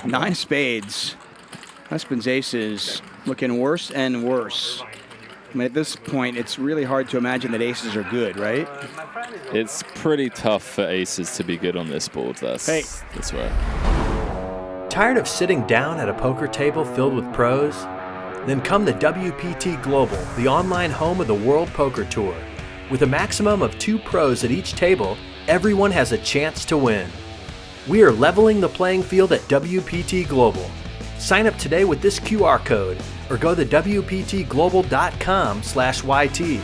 9 spades. Husband's aces looking worse and worse. I mean, at this point, it's really hard to imagine that aces are good, right? It's pretty tough for aces to be good on this board. That's right. Tired of sitting down at a poker table filled with pros? Then come to WPT Global, the online home of the World Poker Tour. With a maximum of 2 pros at each table, everyone has a chance to win. We are leveling the playing field at WPT Global. Sign up today with this QR code or go to wptglobal.com/YT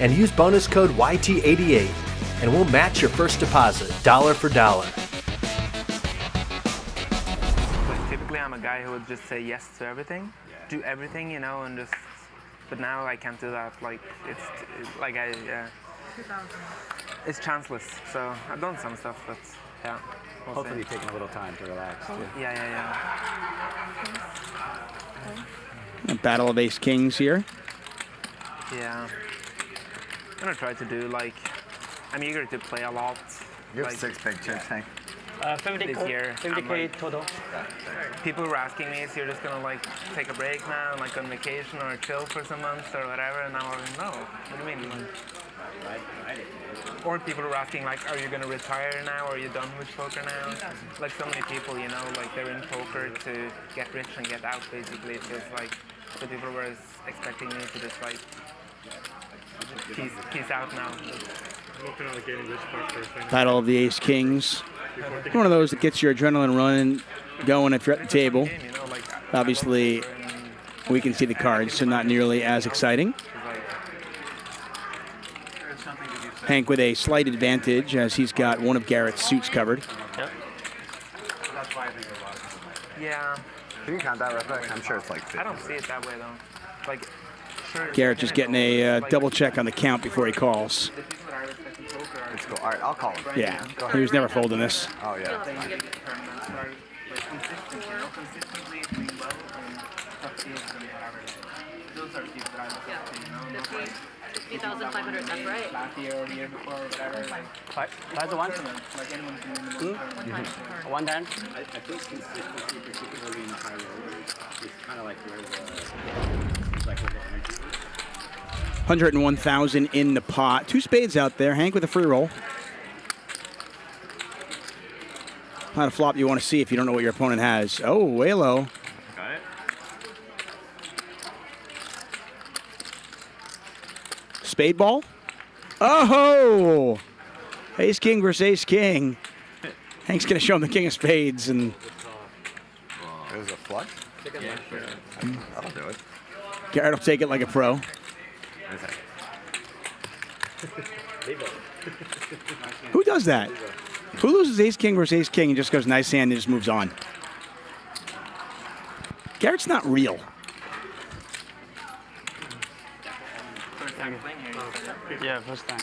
and use bonus code YT88 and we'll match your first deposit dollar for dollar. Typically, I'm a guy who would just say yes to everything, do everything, you know, and just. But now I can't do that. Like it's chanceless. So I've done some stuff, but yeah. Hopefully, you're taking a little time to relax. Too. Yeah. A battle of ace kings here. Yeah. I'm gonna try to do I'm eager to play a lot. You have 6 big chips, Hank. 50K, 50K total. People were asking me, so you're just gonna take a break now, on vacation or chill for some months or whatever, and now I'm like, no. What do you mean? Or people were asking are you gonna retire now? Or are you done with poker now? So many people, they're in poker to get rich and get out. Basically, it's just the people were expecting me to just peace out now. Battle of the ace kings. One of those that gets your adrenaline running, going if you're at the table. Obviously, we can see the cards, so not nearly as exciting. Hank with a slight advantage as he's got one of Garrett's suits covered. Yep. Yeah. Can you count that real quick? I'm sure it's 50. I don't see it that way though. Garrett just getting a double check on the count before he calls. It's cool. All right, I'll call him. Yeah, he was never folding this. Oh, yeah. $50,500, that's right. Last year or the year before, whatever. 5 to 1? One down? I think consistency, particularly in the high rollers, is kind of where the energy is. 101,000 in the pot. 2 spades out there. Hank with a free roll. Not a flop you want to see if you don't know what your opponent has. Oh, way low. Got it. Spade ball. Oh! Ace king versus ace king. Hank's going to show him the king of spades. And It was a flush? Yeah, sure. That'll do it. Garrett will take it like a pro. Who does that? Who loses ace king versus ace king and just goes nice hand and just moves on? Garrett's not real. Yeah, first time.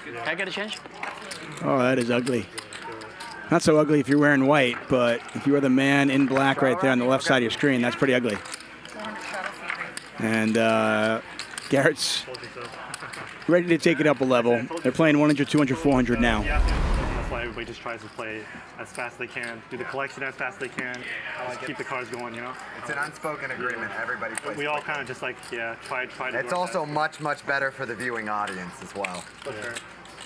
Can I get a change? Oh, that is ugly. Not so ugly if you're wearing white, but if you are the man in black right there on the left side of your screen, that's pretty ugly. And Garrett's ready to take it up a level. They're playing 100, 200, 400 now. That's why everybody just tries to play as fast as they can, do the collection as fast as they can, keep the cards going, It's an unspoken agreement. Everybody plays. We all kind of just try to. It's also much better for the viewing audience as well. For sure.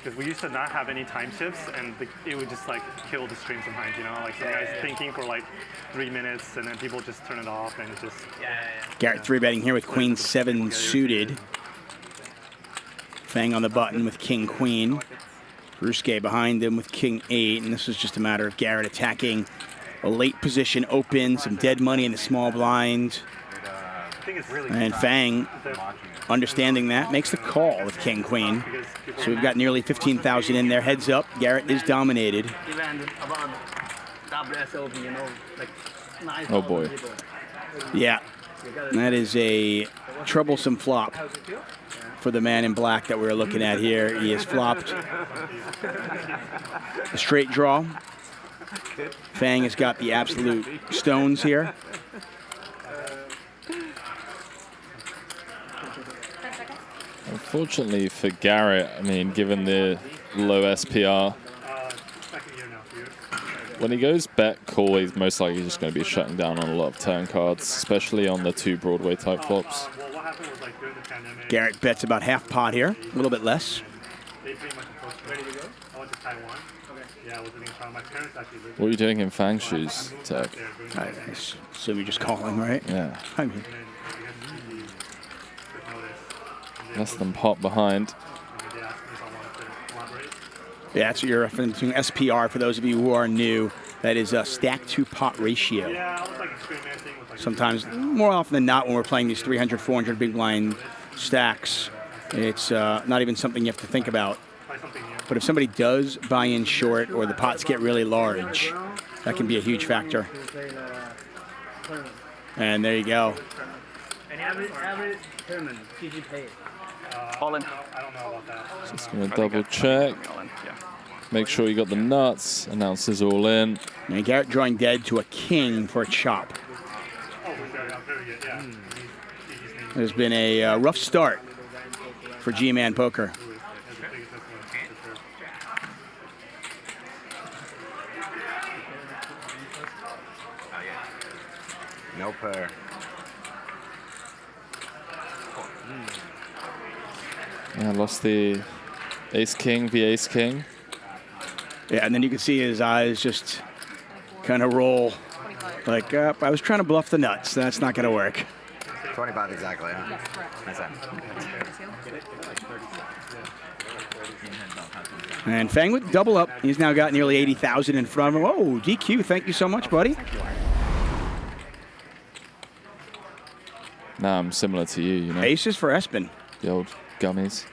Because we used to not have any time shifts, and it would just kill the stream sometimes, some guys thinking for 3 minutes, and then people just turn it off, and it just. Garrett 3-betting here with queen 7 suited. Fang on the button with king queen. Ruske behind him with king 8, and this is just a matter of Garrett attacking a late position open, some dead money in the small blind. And Fang, understanding that, makes the call with king queen. So we've got nearly 15,000 in there. Heads up, Garrett is dominated. Oh boy. Yeah, that is a troublesome flop for the man in black that we're looking at here. He has flopped a straight draw. Fang has got the absolute stones here. Unfortunately for Garrett, given the low SPR, When he goes bet call, he's most likely just going to be shutting down on a lot of turn cards, especially on the 2 Broadway type flops. Well, what happened was like during the pandemic. Garrett bets about half pot here, a little bit less. They pretty much approached me. Ready to go? I went to Taiwan. Okay. Yeah, I was living in Taiwan. My parents actually lived. What are you doing in Fang shoes, Tech? I assume you're just calling, right? Yeah. I mean, Less than pot behind. yeah, that's what you're referencing. SPR, for those of you who are new, that is a stack to pot ratio. Yeah, I was like experimenting with like. Sometimes, more often than not, when we're playing these 300, 400 big blind stacks, it's not even something you have to think about. But if somebody does buy in short or the pots get really large, that can be a huge factor. And there you go. Every tournament, did you pay? All in. I don't know about that. Just going to double check. Make sure you got the nuts. Announces all in. And Garrett drawing dead to a king for a chop. There's been a rough start for G-Man Poker. No pair. Yeah, lost the ace-king v ace-king. Yeah, and then you can see his eyes just kind of roll. Like, I was trying to bluff the nuts. That's not going to work. 25 exactly, huh? Yes, correct. Nice eye. And Fang with double up. He's now got nearly 80,000 in front of him. Oh, DQ, thank you so much, buddy. Nah, I'm similar to you, you know. Aces for Espen. The old gummies.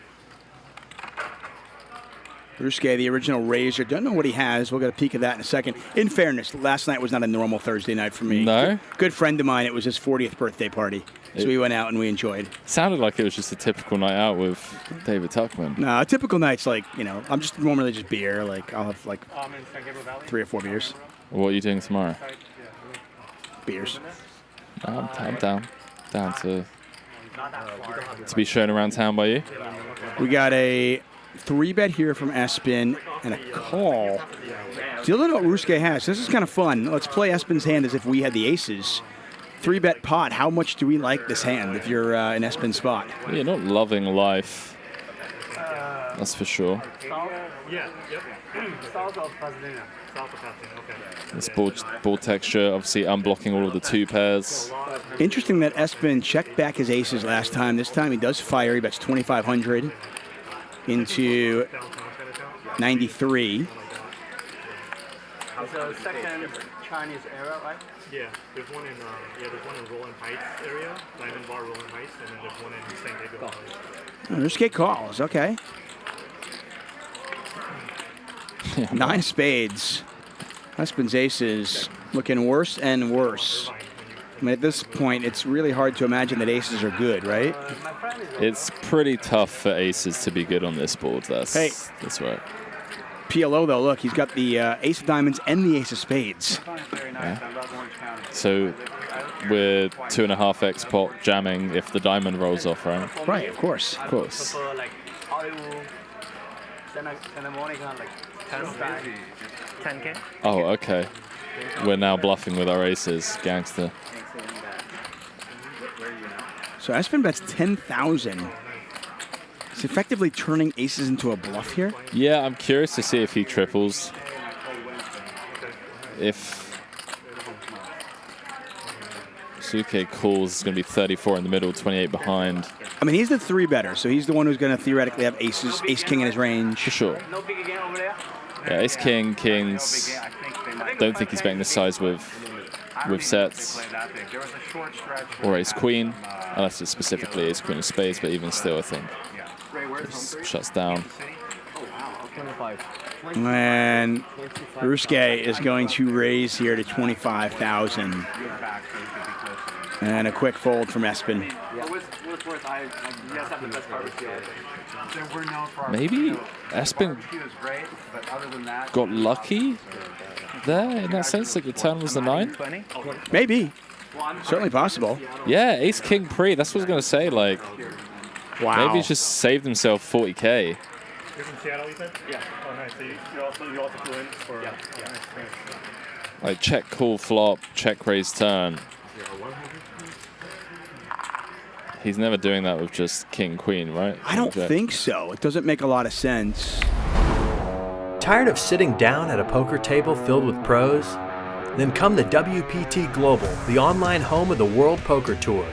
Ruske, the original Razor. Don't know what he has. We'll get a peek of that in a second. In fairness, last night was not a normal Thursday night for me. No? Good friend of mine, it was his 40th birthday party. So we went out and we enjoyed. Sounded like it was just a typical night out with David Tuckman. No, a typical night's like, you know, I'm just normally just beer. Like, I'll have like 3 or 4 beers. What are you doing tomorrow? Beers. I'm down. Down to be shown around town by you. We got a 3-bet here from Espen and a call. Still don't know what Ruske has. This is kind of fun. Let's play Espen's hand as if we had the aces. 3-bet pot. How much do we like this hand if you're in Espen's spot? You're not loving life. That's for sure. Yeah, yep. South of Pasadena. South of Pasadena, okay. This board texture, obviously unblocking all of the 2 pairs. Interesting that Espen checked back his aces last time. This time he does fire. He bets 2,500 into 93. So second Chinese era, right? Yeah, there's one in Rolling Heights area, Diamond Bar Rolling Heights, and then there's one in San Diego Valley. Ruske calls. Okay. 9 spades. Espen's aces looking worse and worse. I mean, at this point, it's really hard to imagine that aces are good, right? It's pretty tough for aces to be good on this board. That's right. PLO, though, look, he's got the ace of diamonds and the ace of spades. Yeah. So we're 2.5x pot jamming if the diamond rolls off, right? Right, of course. Of course. $10K. Oh, okay. We're now bluffing with our aces, gangster. So Espen bets 10,000. He's effectively turning aces into a bluff here. Yeah, I'm curious to see if he triples. If Suke calls, it's going to be 34 in the middle, 28 behind. I mean, he's the 3-better, so he's the one who's going to theoretically have aces, ace-king in his range. For sure. Yeah, ace-king, kings. Don't think he's betting this size with sets. Or ace-queen, unless it's specifically ace-queen of spades, but even still, I think. Just shuts down. And Ruske is going to raise here to 25,000. And a quick fold from Espen. Maybe Espen got lucky there in that sense, like the turn was the 9? Maybe. Certainly possible. Yeah, ace-king pre, that's what I was going to say, like, wow. Maybe he's just saved himself 40K. You're from Seattle, you said? Yeah. Oh, nice. So you also flew in for... Yeah. Nice. Like check, call, flop, check, raise, turn. He's never doing that with just king, queen, right? I don't think so. It doesn't make a lot of sense. Tired of sitting down at a poker table filled with pros? Then come the WPT Global, the online home of the World Poker Tour.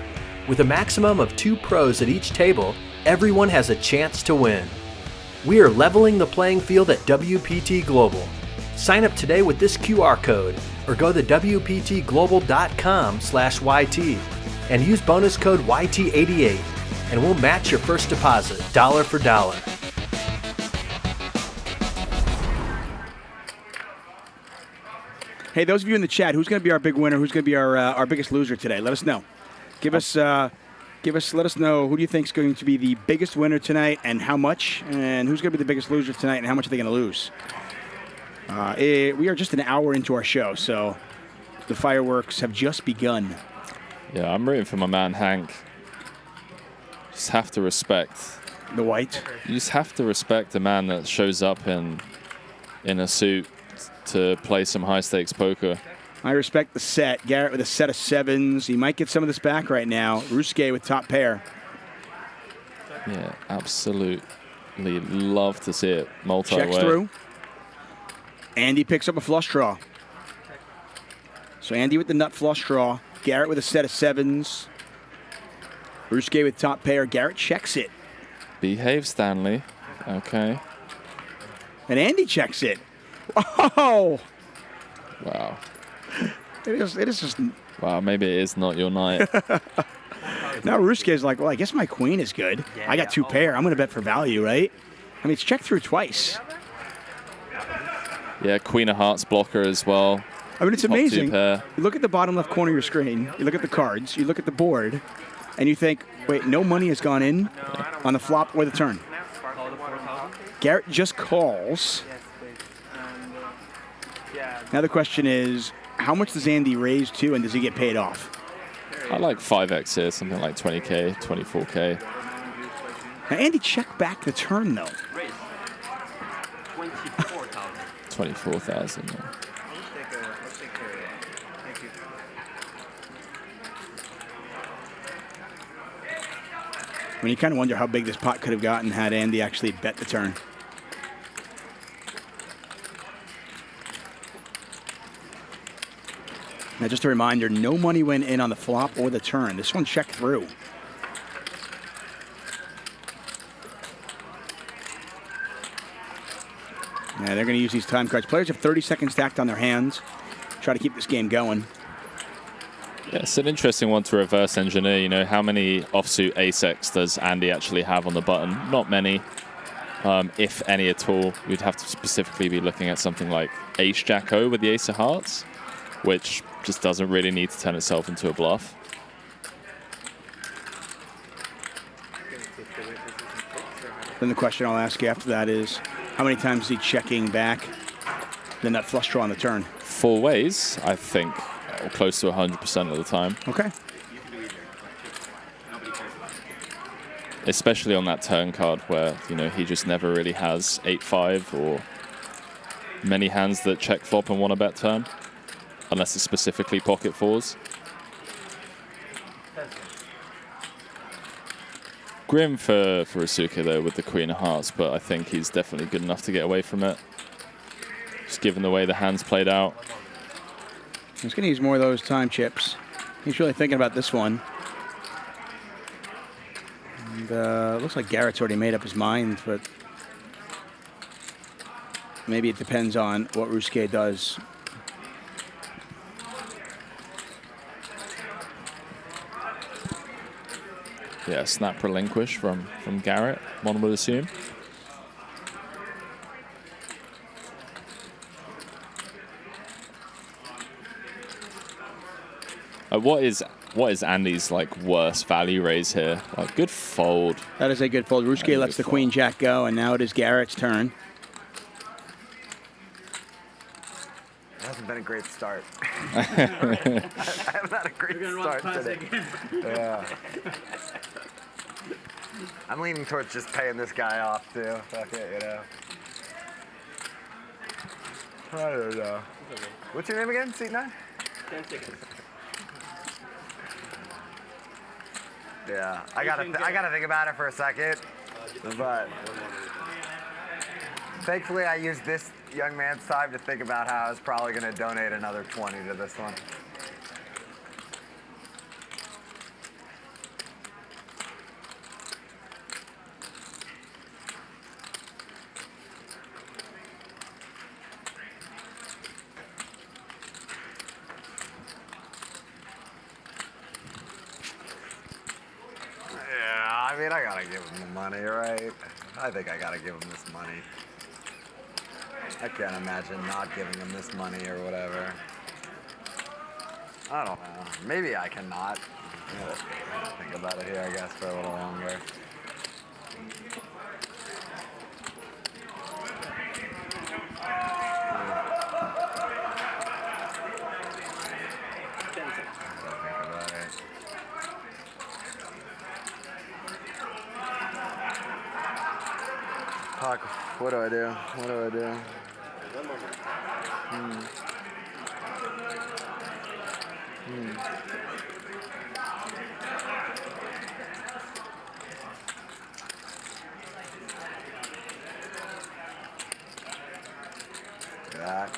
With a maximum of 2 pros at each table, everyone has a chance to win. We are leveling the playing field at WPT Global. Sign up today with this QR code or go to wptglobal.com/YT and use bonus code YT88 and we'll match your first deposit dollar for dollar. Hey, those of you in the chat, who's going to be our big winner? Who's going to be our biggest loser today? Let us know. Let us know who do you think is going to be the biggest winner tonight and how much, and who's going to be the biggest loser tonight and how much are they going to lose? We are just an hour into our show, so the fireworks have just begun. Yeah, I'm rooting for my man Hank. Just have to respect the white. You just have to respect a man that shows up in a suit to play some high stakes poker. I respect the set. Garrett with a set of 7s. He might get some of this back right now. Ruske with top pair. Yeah, absolutely love to see it multi-way. Checks through. Andy picks up a flush draw. So Andy with the nut flush draw. Garrett with a set of 7s. Ruske with top pair. Garrett checks it. Behave, Stanley. Okay. And Andy checks it. Oh! Wow. It is just... Wow, maybe it is not your night. Now Ruske's like, well, I guess my queen is good. I got 2 pair. I'm going to bet for value, right? I mean, it's checked through twice. Yeah, queen of hearts blocker as well. I mean, it's Top amazing. 2 pair. You look at the bottom left corner of your screen, you look at the cards, you look at the board, and you think, wait, no money has gone in on the flop or the turn. Garrett just calls. Now the question is, how much does Andy raise to, and does he get paid off? I like 5x here, something like 20K, 24K. Now Andy checked back the turn, though. 24,000. Yeah. I mean, you kind of wonder how big this pot could have gotten had Andy actually bet the turn. Now, just a reminder, no money went in on the flop or the turn. This one checked through. Yeah, they're going to use these time cards. Players have 30 seconds stacked on their hands. Try to keep this game going. Yeah, it's an interesting one to reverse engineer. You know, how many offsuit ace-X does Andy actually have on the button? Not many, if any at all. We'd have to specifically be looking at something like ace-Jack-O with the ace of hearts, which just doesn't really need to turn itself into a bluff. Then the question I'll ask you after that is, how many times is he checking back the nut flush draw on the turn? 4 ways, I think, or close to 100% of the time. Okay. Especially on that turn card where, you know, he just never really has 8-5 or many hands that check flop and want to bet turn, unless it's specifically pocket 4s. Grim for Asuka, though, with the Queen of Hearts, but I think he's definitely good enough to get away from it. Just given the way the hands played out. He's going to use more of those time chips. He's really thinking about this one. And looks like Garrett's already made up his mind, but maybe it depends on what Ruske does. Yeah, snap relinquish from Garrett, one would assume. What is Andy's like worst value raise here? Like, good fold. That is a good fold. Ruske lets the Queen Jack go, and now it is Garrett's turn. It hasn't been a great start. I haven't had a great start today. Yeah. I'm leaning towards just paying this guy off too. Fuck it, you know. I don't know. What's your name again, Seat 9? 10 seconds. Yeah, I gotta think about it for a second. But thankfully, I used this young man's time to think about how I was probably gonna donate another 20 to this one. I mean, I gotta give him the money, right? I think I gotta give him this money. I can't imagine not giving him this money or whatever. I don't know. Maybe I cannot. I gotta think about it here, I guess, for a little longer. Fuck, what do I do? What do I do? That.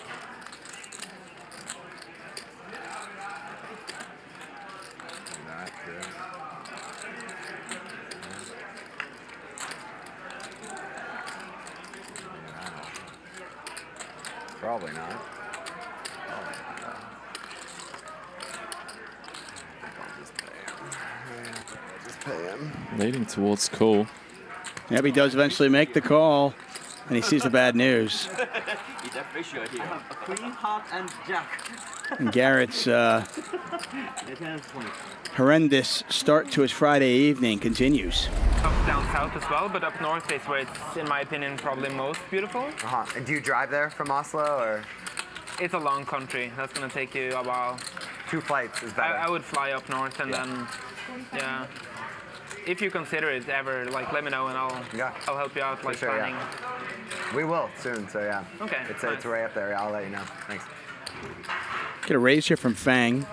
That too. Probably not. Probably not. I'll just pay him. I'll just pay him. Leading towards call. Yep, he does eventually make the call, and he sees the bad news. A queen, heart, and jack. And Garrett's horrendous start to his Friday evening continues. Up down south as well, but up north is where it's, in my opinion, probably most beautiful. Uh-huh. And do you drive there from Oslo, or? It's a long country. That's going to take you a while. 2 flights is better. I would fly up north and then, yeah. If you consider it ever, like, let me know and I'll help you out, like, sure, planning. Yeah. We will soon, so yeah. Okay. It's nice. right up there. Yeah, I'll let you know. Thanks. Get a raise here from Fang.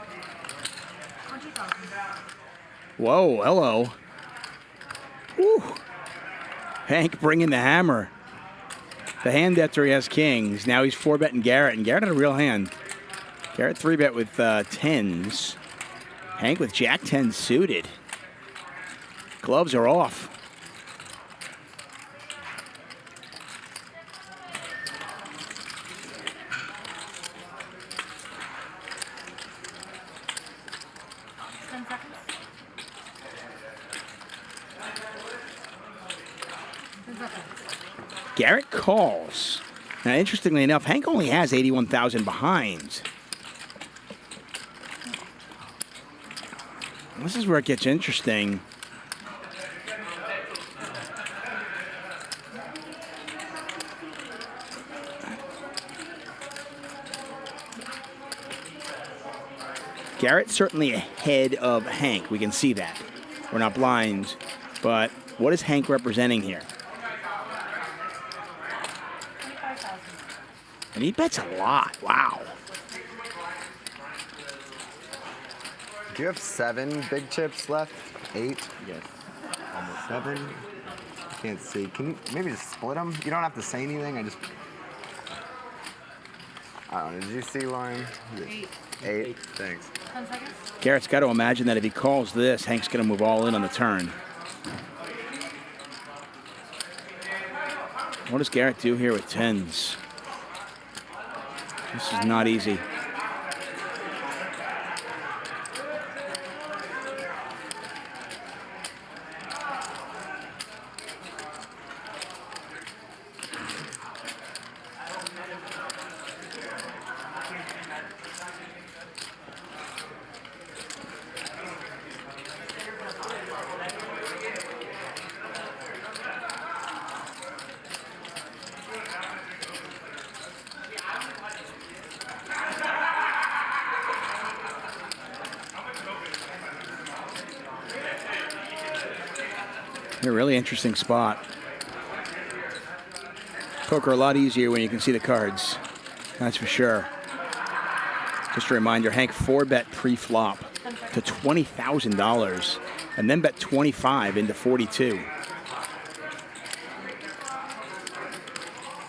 Whoa, hello. Woo. Hank bringing the hammer. The hand after he has kings. Now he's 4-betting Garrett, and Garrett had a real hand. Garrett 3-bet with tens. Hank with Jack 10 suited. Gloves are off. Garrett calls. Now, interestingly enough, Hank only has 81,000 behind. This is where it gets interesting. Garrett certainly ahead of Hank. We can see that. We're not blind. But what is Hank representing here? And he bets a lot. Wow. Do you have 7 big chips left? 8? Yes. Almost 7. I can't see. Can you maybe just split them? You don't have to say anything. I don't know. Did you see, Lauren? 8. Thanks. 10 seconds. Garrett's got to imagine that if he calls this, Hank's going to move all in on the turn. What does Garrett do here with tens? This is not easy. A really interesting spot. Poker a lot easier when you can see the cards. That's for sure. Just a reminder, Hank 4-bet pre-flop to $20,000 and then bet 25 into 42.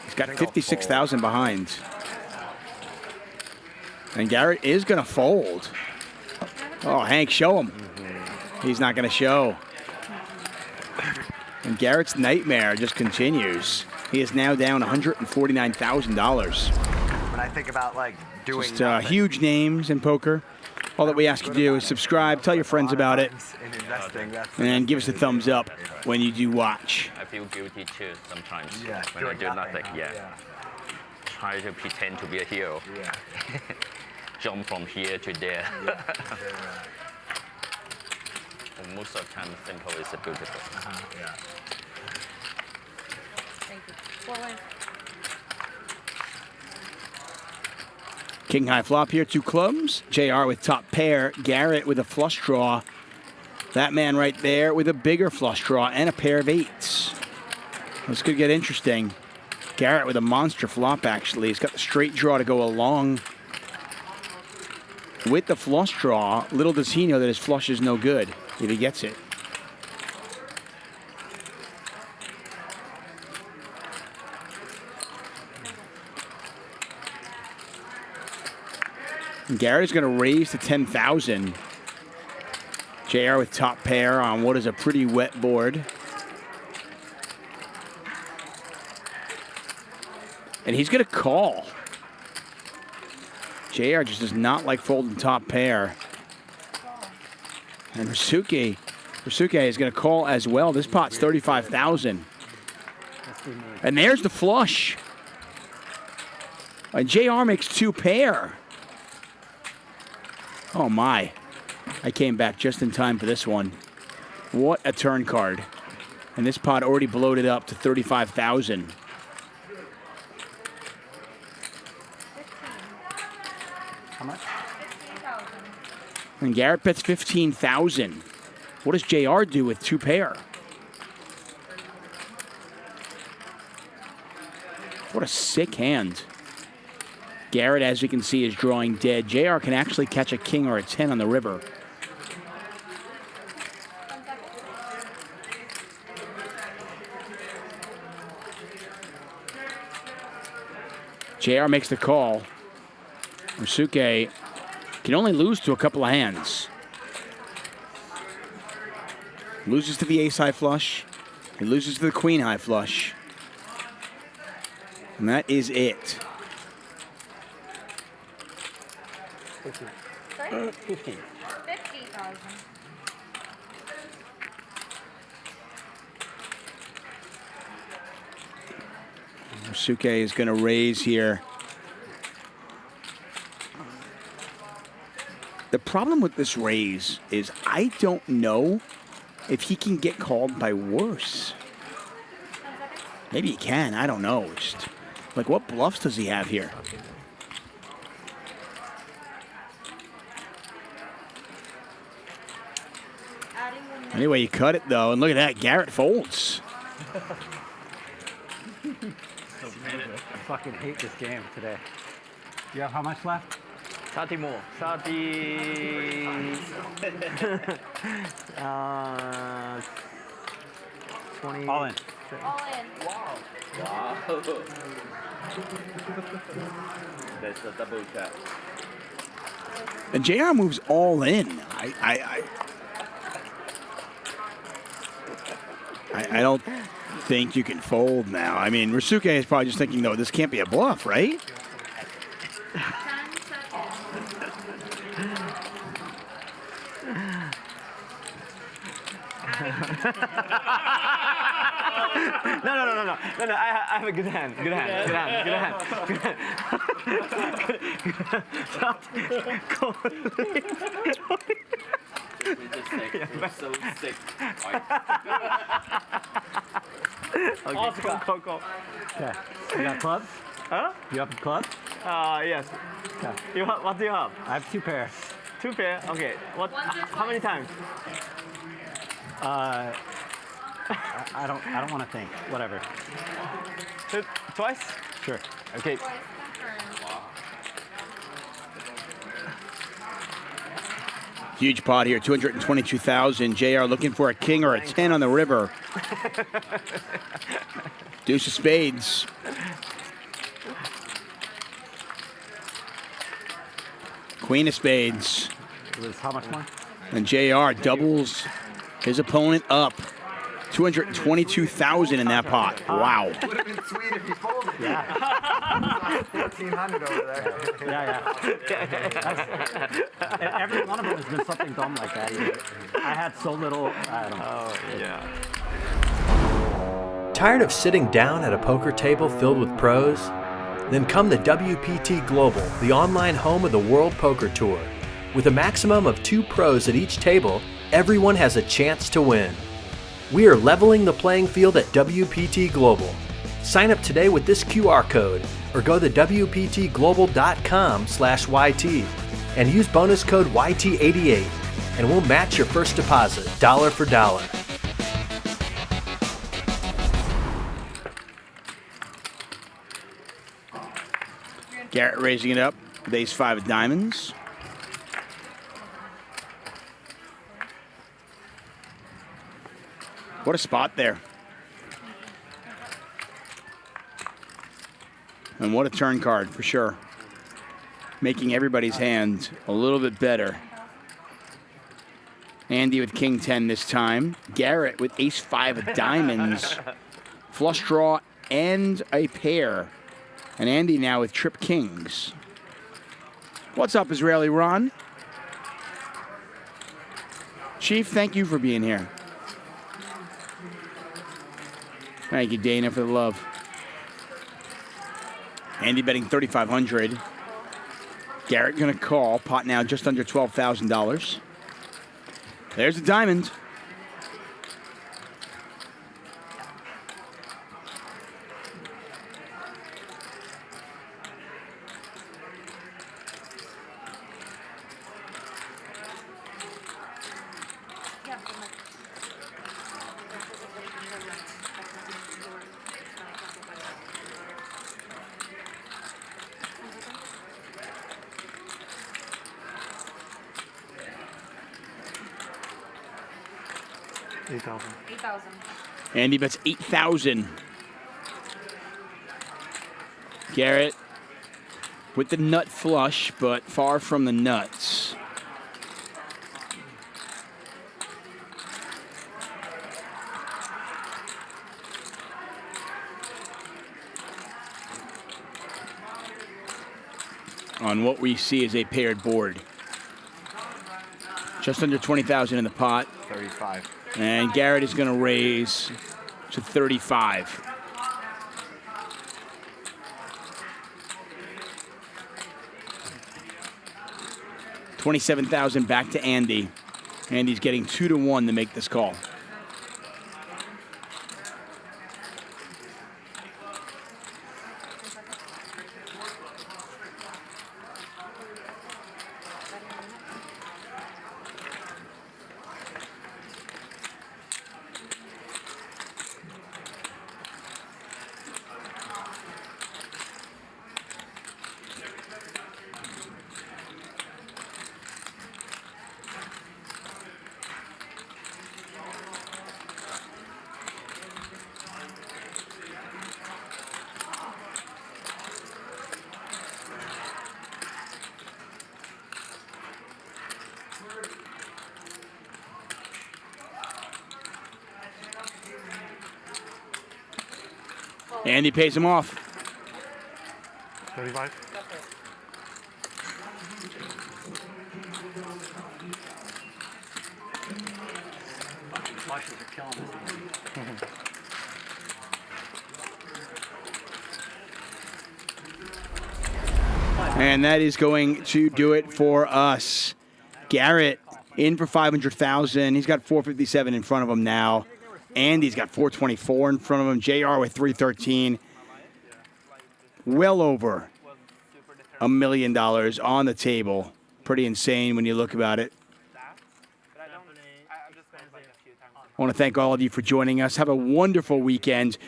He's got 56,000 behind. And Garrett is going to fold. Oh, Hank, show him. He's not going to show. And Garrett's nightmare just continues. He is now down $149,000. When I think about like doing just huge names in poker, all that we ask you to do is subscribe, tell your friends about it, and give us a thumbs up when you do watch. I feel guilty too sometimes when I do nothing. Try to pretend to be a hero. Jump from here to there. And most of the time, simple is beautiful. Thank you. 4 lines. King high flop here, 2 clubs. JR with top pair, Garrett with a flush draw. That man right there with a bigger flush draw and a pair of 8s. This could get interesting. Garrett with a monster flop, actually. He's got the straight draw to go along with the flush draw. Little does he know that his flush is no good if he gets it. And Garrett is going to raise to 10,000. JR with top pair on what is a pretty wet board. And he's going to call. JR just does not like folding top pair. And Ryusuke is going to call as well. This pot's 35,000. And there's the flush. And JR makes 2 pair. Oh my. I came back just in time for this one. What a turn card. And this pot already bloated up to 35,000. How much? 15,000. And Garrett bets 15,000. What does JR do with 2 pair? What a sick hand. Garrett, as you can see, is drawing dead. JR can actually catch a king or a 10 on the river. JR makes the call. Ryusuke can only lose to a couple of hands. Loses to the ace high flush. He loses to the queen high flush. And that is it. 50,000. Ryusuke is going to raise here. The problem with this raise is I don't know if he can get called by worse. Maybe he can. I don't know. Just, like, what bluffs does he have here? Anyway, you cut it, though. And look at that. Garrett folds. I fucking hate this game today. You have how much left? 30 more. 30. 20. All in. All in. Wow. That's a double check. And JR moves all in. I don't think you can fold now. I mean, Ryusuke is probably just thinking, no, this can't be a bluff, right? 10 seconds. No. I have a good hand. Good hand. We just sick. We're so sick. Okay, go. Okay. You got clubs? Huh? You have clubs? Yes. Okay. What do you have? I have 2 pairs. 2 pair. Okay. What? How many times? I don't want to think. Whatever. Twice? Sure. Okay. Twice confirmed. Huge pot here, 222,000. JR looking for a king or a 10 on the river. Deuce of spades. Queen of spades. It was how much more? And JR doubles his opponent up. 222,000 in that pot. Wow. Would have been sweet if you folded. Yeah. 1,400 over there. Yeah. Every one of them has been something dumb like that. I had so little. I don't know. Oh, yeah. Tired of sitting down at a poker table filled with pros? Then come the WPT Global, the online home of the World Poker Tour. With a maximum of 2 pros at each table, everyone has a chance to win. We are leveling the playing field at WPT Global. Sign up today with this QR code or go to wptglobal.com/YT and use bonus code YT88 and we'll match your first deposit dollar for dollar. Garrett raising it up with ace-5 of diamonds. What a spot there. And what a turn card for sure. Making everybody's hand a little bit better. Andy with king 10 this time. Garrett with ace-5 of diamonds. Flush draw and a pair. And Andy now with trip kings. What's up, Israeli Ron? Chief, thank you for being here. Thank you, Dana, for the love. Andy betting 3,500. Garrett gonna call. Pot now just under $12,000. There's a diamond. $8,000. Andy bets 8,000. Garrett with the nut flush, but far from the nuts. On what we see is a paired board. Just under 20,000 in the pot. 35. And Garrett is going to raise to 35. $27,000 back to Andy. Andy's getting 2-1 to make this call. Andy pays him off. 35. Flushes are killing us. And that is going to do it for us. Garrett in for 500,000. He's got 457 in front of him now. Andy's got 424 in front of him. JR with 313. Well over $1 million on the table. Pretty insane when you look about it. I want to thank all of you for joining us. Have a wonderful weekend.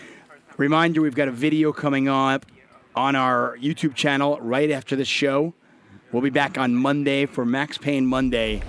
Reminder, we've got a video coming up on our YouTube channel right after the show. We'll be back on Monday for Max Payne Monday.